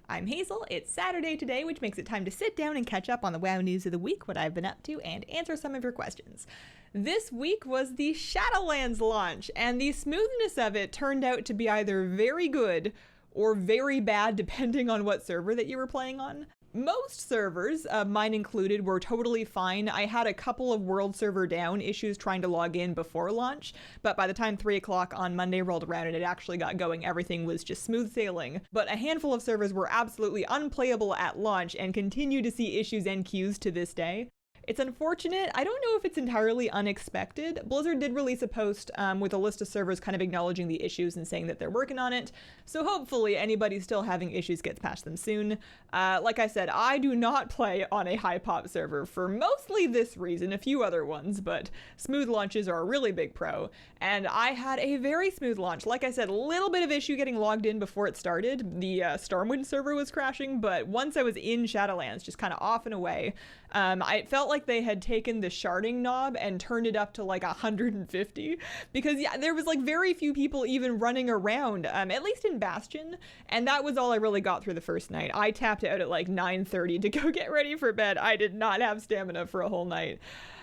I'm Hazel, it's Saturday today, which makes it time to sit down and catch up on the WoW news of the week, what I've been up to, and answer some of your questions. This week was the Shadowlands launch, and the smoothness of it turned out to be either very good or very bad depending on what server that you were playing on. Most servers, mine included, were totally fine. I had a couple of world server down issues trying to log in before launch, but by the time 3 o'clock on Monday rolled around and it actually got going, everything was just smooth sailing. But a handful of servers were absolutely unplayable at launch and continue to see issues and queues to this day. It's unfortunate. I don't know if it's entirely unexpected. Blizzard did release a post with a list of servers kind of acknowledging the issues and saying that they're working on it. So hopefully anybody still having issues gets past them soon. Like I said, I do not play on a high pop server for mostly this reason, a few other ones, but smooth launches are a really big pro. And I had a very smooth launch. Like I said, a little bit of issue getting logged in before it started. The Stormwind server was crashing, but once I was in Shadowlands, just kind of off and away, I felt like they had taken the sharding knob and turned it up to like 150 because yeah, there was like very few people even running around, at least in Bastion, and that was all I really got through the first night. I tapped out at like 9:30 to go get ready for bed. I did not have stamina for a whole night.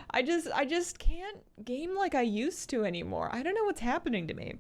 I just can't game like I used to anymore. I don't know what's happening to me.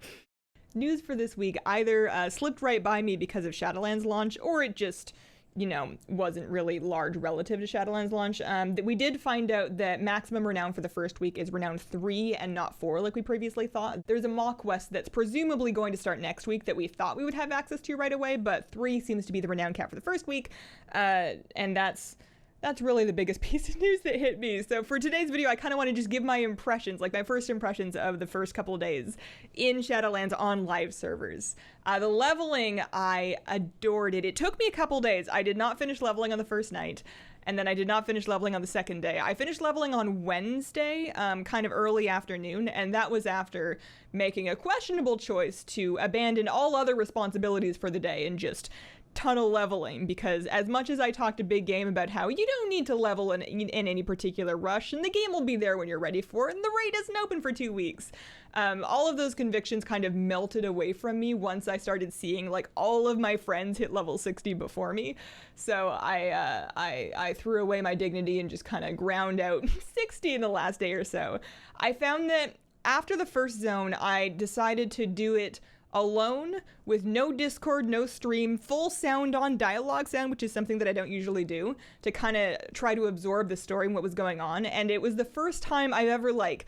News for this week either slipped right by me because of Shadowlands launch, or it just, you know, wasn't really large relative to Shadowlands launch. We did find out that maximum renown for the first week is renown 3 and not 4 like we previously thought. There's a mock quest that's presumably going to start next week that we thought we would have access to right away, but 3 seems to be the renown cap for the first week, and that's really the biggest piece of news that hit me. So for today's video, I kind of want to just give my impressions, like my first impressions of the first couple of days in Shadowlands on live servers. The leveling, I adored it. It took me a couple days. I did not finish leveling on the first night, and then I did not finish leveling on the second day. I finished leveling on Wednesday, kind of early afternoon, and that was after making a questionable choice to abandon all other responsibilities for the day and just tunnel leveling, because as much as I talked a big game about how you don't need to level in any particular rush and the game will be there when you're ready for it and the raid isn't open for 2 weeks, all of those convictions kind of melted away from me once I started seeing like all of my friends hit level 60 before me. So I threw away my dignity and just kind of ground out 60 in the last day or so. I found that after the first zone, I decided to do it alone with no Discord, no stream, full sound on, dialogue sound, which is something that I don't usually do, to kind of try to absorb the story and what was going on. And it was the first time I've ever like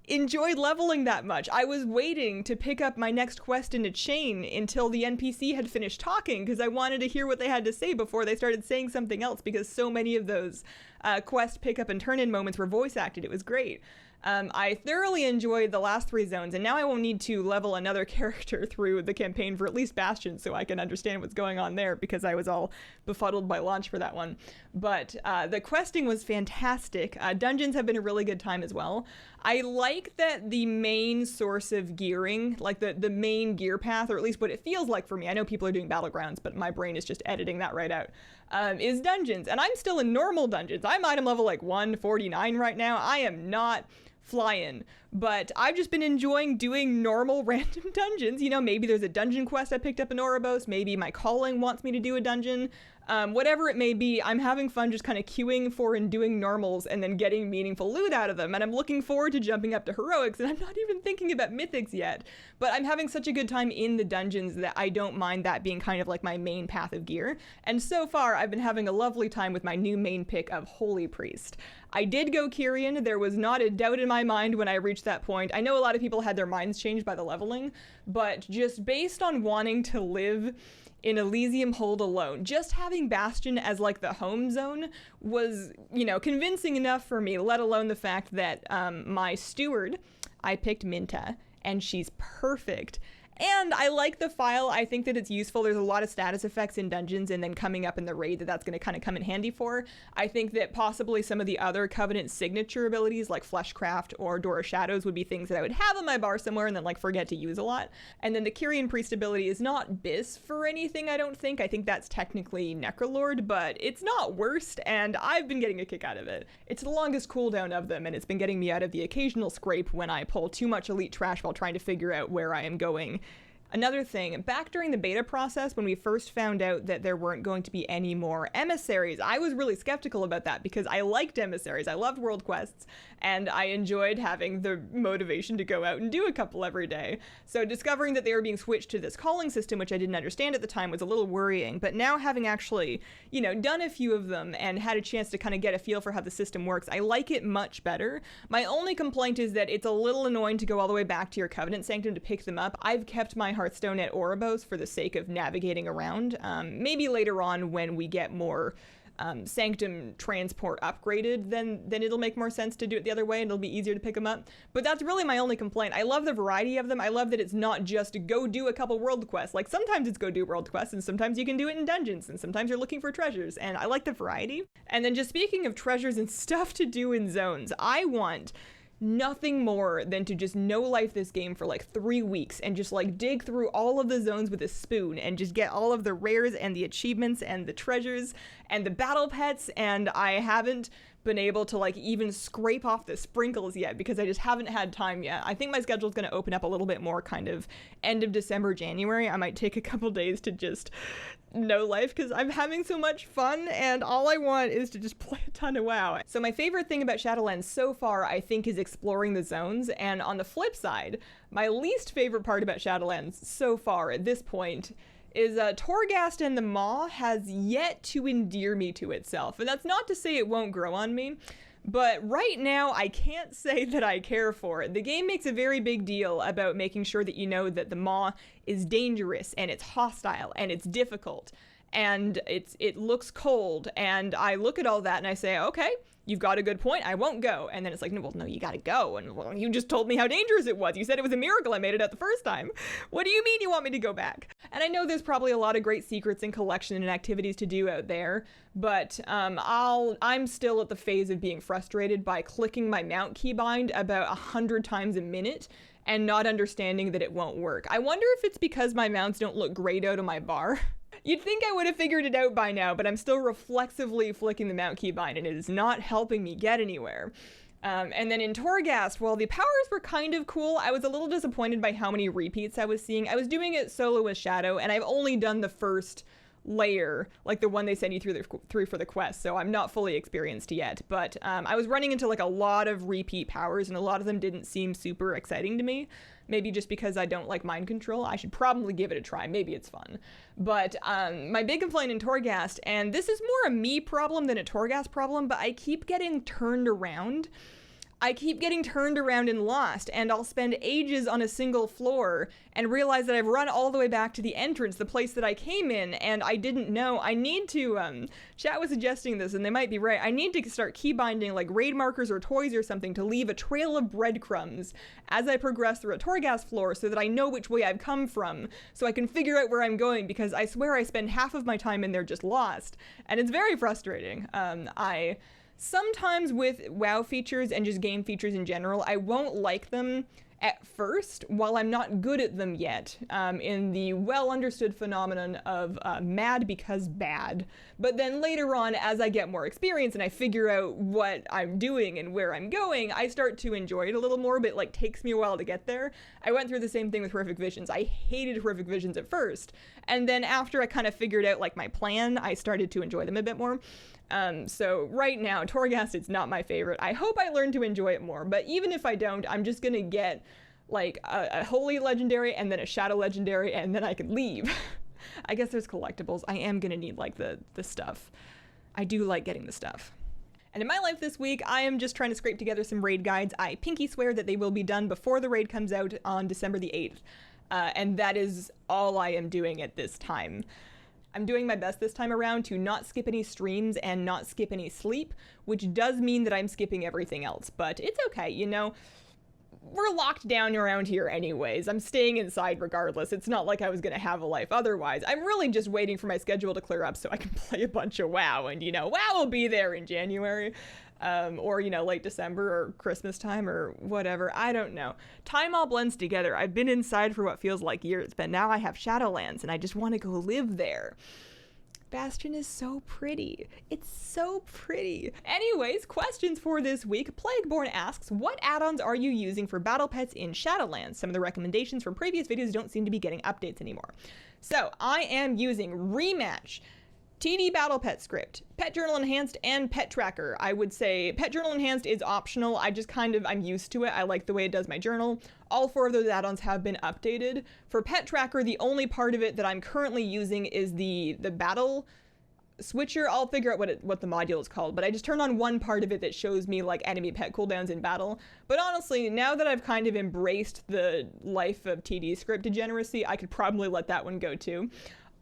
enjoyed leveling that much. I was waiting to pick up my next quest in a chain until the NPC had finished talking because I wanted to hear what they had to say before they started saying something else, because so many of those quest pick up and turn in moments were voice acted. It was great. I thoroughly enjoyed the last 3 zones, and now I won't need to level another character through the campaign for at least Bastion so I can understand what's going on there, because I was all befuddled by launch for that one. But the questing was fantastic. Dungeons have been a really good time as well. I like that the main source of gearing, like the main gear path, or at least what it feels like for me, I know people are doing Battlegrounds, but my brain is just editing that right out, is dungeons. And I'm still in normal dungeons. I'm item level like 149 right now. I am not flying, but I've just been enjoying doing normal random dungeons. You know, maybe there's a dungeon quest I picked up in Oribos, maybe my calling wants me to do a dungeon, whatever it may be. I'm having fun just kind of queuing for and doing normals and then getting meaningful loot out of them, and I'm looking forward to jumping up to heroics, and I'm not even thinking about mythics yet, but I'm having such a good time in the dungeons that I don't mind that being kind of like my main path of gear. And so far I've been having a lovely time with my new main pick of Holy Priest. I did go Kyrian. There was not a doubt in my mind when I reached that point. I know a lot of people had their minds changed by the leveling, but just based on wanting to live in Elysium Hold alone, just having Bastion as like the home zone was, you know, convincing enough for me, let alone the fact that my steward, I picked Minta, and she's perfect. And I like the file. I think that it's useful. There's a lot of status effects in dungeons, and then coming up in the raid that's going to kind of come in handy for. I think that possibly some of the other Covenant signature abilities like Fleshcraft or Door of Shadows would be things that I would have on my bar somewhere and then like forget to use a lot. And then the Kyrian Priest ability is not bis for anything, I don't think. I think that's technically Necrolord, but it's not worst, and I've been getting a kick out of it. It's the longest cooldown of them, and it's been getting me out of the occasional scrape when I pull too much elite trash while trying to figure out where I am going Another thing, back during the beta process, when we first found out that there weren't going to be any more emissaries, I was really skeptical about that because I liked emissaries. I loved world quests, and I enjoyed having the motivation to go out and do a couple every day. So discovering that they were being switched to this calling system, which I didn't understand at the time, was a little worrying. But now having actually, done a few of them and had a chance to kind of get a feel for how the system works, I like it much better. My only complaint is that it's a little annoying to go all the way back to your Covenant Sanctum to pick them up. I've kept my Hearthstone at Oribos for the sake of navigating around. Maybe later on when we get more Sanctum transport upgraded, then it'll make more sense to do it the other way and it'll be easier to pick them up. But that's really my only complaint. I love the variety of them. I love that it's not just go do a couple world quests. Like sometimes it's go do world quests and sometimes you can do it in dungeons and sometimes you're looking for treasures, and I like the variety. And then just speaking of treasures and stuff to do in zones, I want nothing more than to just no life this game for like 3 weeks and just like dig through all of the zones with a spoon and just get all of the rares and the achievements and the treasures and the battle pets. And I haven't been able to like even scrape off the sprinkles yet because I just haven't had time yet. I think my schedule's going to open up a little bit more kind of end of December, January. I might take a couple days to just no life because I'm having so much fun and all I want is to just play a ton of WoW. So my favorite thing about Shadowlands so far, I think, is exploring the zones. And on the flip side, my least favorite part about Shadowlands so far at this point is Torghast and the Maw has yet to endear me to itself. And that's not to say it won't grow on me, but right now I can't say that I care for it. The game makes a very big deal about making sure that you know that the Maw is dangerous and it's hostile and it's difficult and it looks cold, and I look at all that and I say, okay, you've got a good point, I won't go. And then it's like, no, you gotta go. And well, you just told me how dangerous it was. You said it was a miracle I made it out the first time. What do you mean you want me to go back? And I know there's probably a lot of great secrets and collection and activities to do out there, but I'm still at the phase of being frustrated by clicking my mount keybind about 100 times a minute and not understanding that it won't work. I wonder if it's because my mounts don't look great out of my bar. You'd think I would have figured it out by now, but I'm still reflexively flicking the mount keybind and it is not helping me get anywhere. And then in Torghast, while the powers were kind of cool, I was a little disappointed by how many repeats I was seeing. I was doing it solo with Shadow, and I've only done the first layer, like the one they send you through for the quest, so I'm not fully experienced yet. But I was running into like a lot of repeat powers, and a lot of them didn't seem super exciting to me. Maybe just because I don't like mind control. I should probably give it a try. Maybe it's fun. But my big complaint in Torghast, and this is more a me problem than a Torghast problem, but I keep getting turned around. And lost, and I'll spend ages on a single floor and realize that I've run all the way back to the entrance, the place that I came in, and I didn't know. I need to, chat was suggesting this, and they might be right. I need to start keybinding like raid markers or toys or something to leave a trail of breadcrumbs as I progress through a Torghast floor so that I know which way I've come from, so I can figure out where I'm going, because I swear I spend half of my time in there just lost, and it's very frustrating. Sometimes with WoW features and just game features in general, I won't like them at first while I'm not good at them yet, in the well-understood phenomenon of mad because bad. But then later on, as I get more experience and I figure out what I'm doing and where I'm going, I start to enjoy it a little more, but it like takes me a while to get there. I went through the same thing with Horrific Visions. I hated Horrific Visions at first, and then after I kind of figured out like my plan, I started to enjoy them a bit more. So right now, Torghast, it's not my favorite. I hope I learn to enjoy it more, but even if I don't, I'm just gonna get like a Holy Legendary and then a Shadow Legendary, and then I can leave. I guess there's collectibles. I am gonna need like the stuff. I do like getting the stuff. And in my life this week, I am just trying to scrape together some raid guides. I pinky swear that they will be done before the raid comes out on December the 8th. And that is all I am doing at this time. I'm doing my best this time around to not skip any streams and not skip any sleep, which does mean that I'm skipping everything else, but it's okay, we're locked down around here anyways. I'm staying inside regardless. It's not like I was gonna have a life otherwise. I'm really just waiting for my schedule to clear up so I can play a bunch of WoW, and WoW will be there in January. Or late December or Christmas time or whatever. I don't know. Time all blends together. I've been inside for what feels like years, but now I have Shadowlands and I just want to go live there. Bastion is so pretty. It's so pretty. Anyways, questions for this week. Plagueborn asks, what add-ons are you using for battle pets in Shadowlands? Some of the recommendations from previous videos don't seem to be getting updates anymore. So I am using Rematch, TD Battle Pet Script, Pet Journal Enhanced, and Pet Tracker. I would say Pet Journal Enhanced is optional. I'm used to it. I like the way it does my journal. All 4 of those add-ons have been updated. For Pet Tracker, the only part of it that I'm currently using is the battle switcher. I'll figure out what the module is called, but I just turn on one part of it that shows me like enemy pet cooldowns in battle. But honestly, now that I've kind of embraced the life of TD script degeneracy, I could probably let that one go too.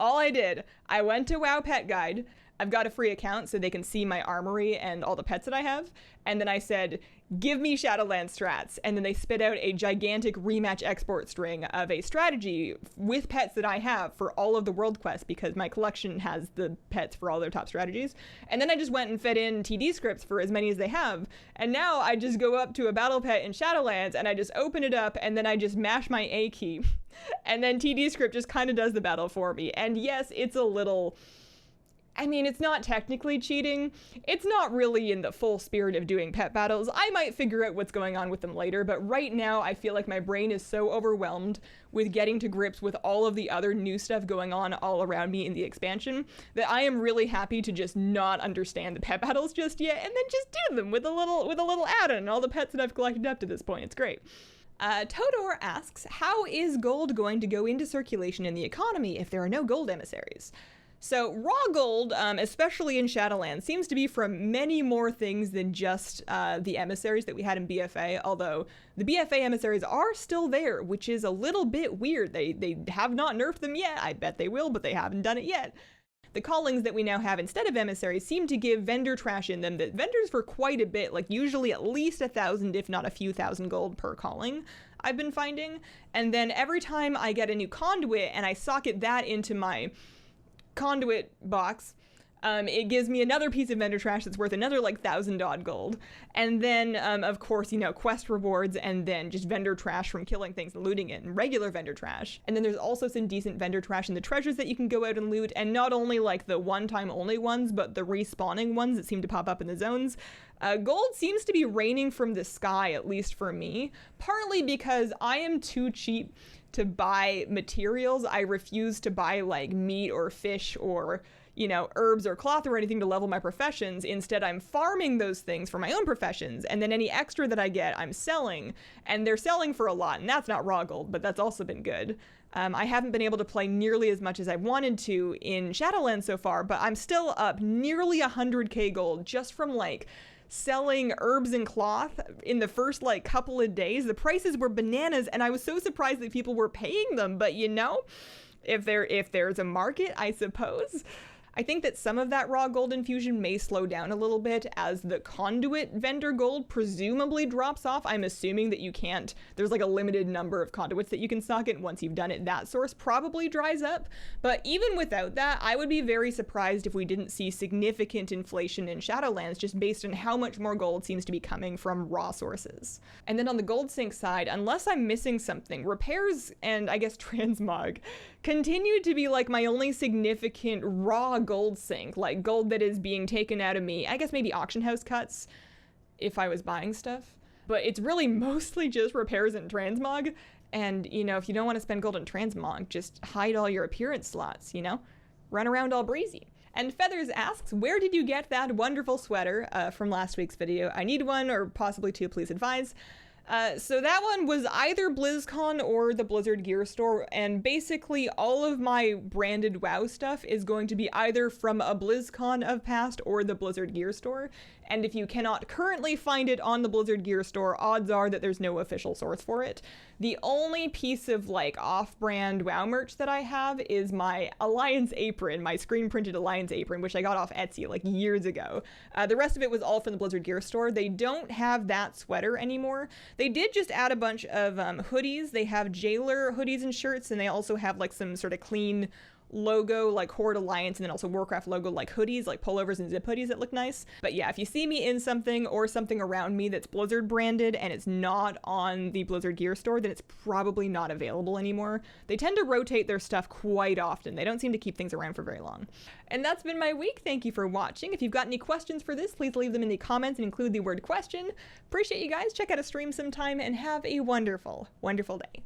All I did, I went to WoW Pet Guide. I've got a free account so they can see my armory and all the pets that I have. And then I said, give me Shadowlands strats. And then they spit out a gigantic rematch export string of a strategy with pets that I have for all of the world quests, because my collection has the pets for all their top strategies. And then I just went and fed in TD scripts for as many as they have. And now I just go up to a battle pet in Shadowlands and I just open it up and then I just mash my A key. And then TD script just kind of does the battle for me. And yes, it's a little... I mean, it's not technically cheating. It's not really in the full spirit of doing pet battles. I might figure out what's going on with them later, but right now I feel like my brain is so overwhelmed with getting to grips with all of the other new stuff going on all around me in the expansion that I am really happy to just not understand the pet battles just yet and then just do them with a little add-on and all the pets that I've collected up to this point. It's great. Todor asks, how is gold going to go into circulation in the economy if there are no gold emissaries? So raw gold, especially in Shadowlands, seems to be from many more things than just the emissaries that we had in BFA, although the BFA emissaries are still there, which is a little bit weird. They have not nerfed them yet. I bet they will, but they haven't done it yet. The callings that we now have instead of emissaries seem to give vendor trash in them that vendors for quite a bit, like usually at least 1,000, if not a few thousand gold per calling, I've been finding. And then every time I get a new conduit and I socket that into my conduit box, it gives me another piece of vendor trash that's worth another like 1,000 odd gold. And then of course, you know, quest rewards and then just vendor trash from killing things and looting it, and regular vendor trash. And then there's also some decent vendor trash in the treasures that you can go out and loot, and not only like the one-time only ones, but the respawning ones that seem to pop up in the zones. Gold seems to be raining from the sky, at least for me, partly because I am too cheap to buy materials. I refuse to buy like meat or fish or, you know, herbs or cloth or anything to level my professions. Instead, I'm farming those things for my own professions, and then any extra that I get, I'm selling, and they're selling for a lot, and that's not raw gold, but that's also been good. I haven't been able to play nearly as much as I wanted to in Shadowlands so far, but I'm still up nearly 100k gold just from like selling herbs and cloth in the first like couple of days. The prices were bananas and I was so surprised that people were paying them, but you know, if there's a market, I suppose. I think that some of that raw gold infusion may slow down a little bit as the conduit vendor gold presumably drops off. I'm assuming that you can't, there's like a limited number of conduits that you can socket. Once you've done it, that source probably dries up. But even without that, I would be very surprised if we didn't see significant inflation in Shadowlands just based on how much more gold seems to be coming from raw sources. And then on the gold sink side, unless I'm missing something, repairs and I guess transmog continue to be like my only significant raw gold sink, like gold that is being taken out of me. I guess maybe auction house cuts if I was buying stuff, but it's really mostly just repairs and transmog. And you know, if you don't want to spend gold on transmog, just hide all your appearance slots, you know, run around all breezy. And Feathers asks, where did you get that wonderful sweater from last week's video? I need one or possibly two, please advise. So that one was either BlizzCon or the Blizzard gear store, and basically all of my branded WoW stuff is going to be either from a BlizzCon of past or the Blizzard gear store. And if you cannot currently find it on the Blizzard gear store, odds are that there's no official source for it. The only piece of like off-brand WoW merch that I have is my Alliance apron, my screen-printed Alliance apron, which I got off Etsy like years ago. The rest of it was all from the Blizzard gear store. They don't have that sweater anymore. They did just add a bunch of hoodies. They have jailer hoodies and shirts, and they also have like some sort of clean logo like Horde Alliance and then also Warcraft logo like hoodies, like pullovers and zip hoodies that look nice. But yeah, if you see me in something or something around me that's Blizzard branded and it's not on the Blizzard gear store, then it's probably not available anymore. They tend to rotate their stuff quite often. They don't seem to keep things around for very long. And that's been my week. Thank you for watching. If you've got any questions for this, please leave them in the comments and include the word question. Appreciate you guys. Check out a stream sometime and have a wonderful, wonderful day.